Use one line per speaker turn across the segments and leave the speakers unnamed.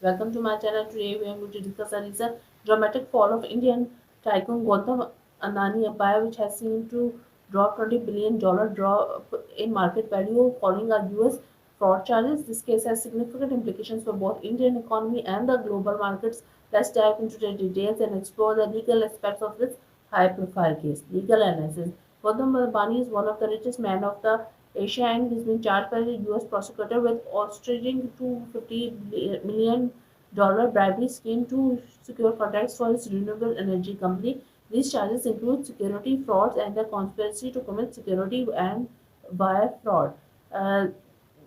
Welcome to my channel. Today we are going to discuss a recent dramatic fall of Indian tycoon Gautam Adani empire, which has seen to drop $20 billion drop in market value following a US fraud charges. This case has significant implications for both Indian economy and the global markets. Let's dive into the details and explore the legal aspects of this high-profile case. Legal analysis. Gautam Adani is one of the richest men of the Asia and has been charged by the US prosecutor with orchestrating $250 million bribery scheme to secure contracts for its renewable energy company. These charges include security frauds and the conspiracy to commit security and wire fraud. Uh,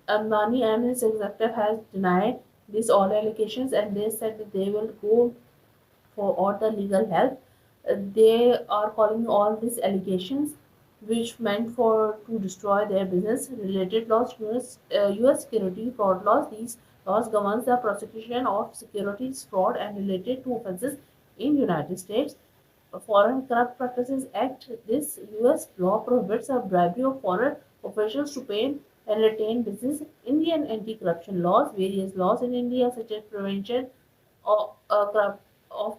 Ambani and his executive has denied these all allegations, and they said that they will go for all the legal help. They are calling all these allegations, which meant for to destroy their business related laws, US security fraud laws. These laws governs the prosecution of securities fraud and related to offences in United States. Foreign Corrupt Practices Act. This US law prohibits a bribery of foreign officials to pay and retain business. Indian anti-corruption laws. Various laws in India such as Prevention of,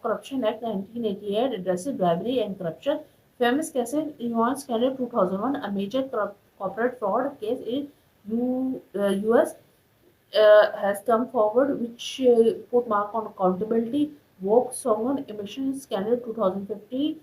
Corruption Act 1988 addresses bribery and corruption. Famous case in Iran Scandal 2001, a major corporate fraud case in US has come forward, which put mark on accountability. Volkswagen emission scandal 2015.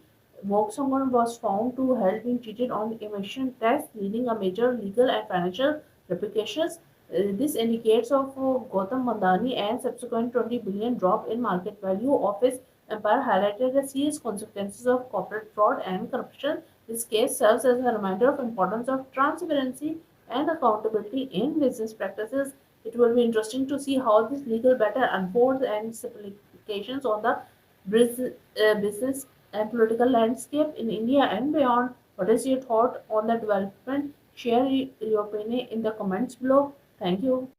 Volkswagen was found to have been cheated on emission tests, leading a major legal and financial repercussions. This indicates of Gautam Mandani and subsequent 20 billion drop in market value of his empire highlighted the serious consequences of corporate fraud and corruption. This case serves as a reminder of importance of transparency and accountability in business practices. It will be interesting to see how this legal battle unfolds and its implications on the business and political landscape in India and beyond. What is your thought on the development? Share your opinion in the comments below. Thank you.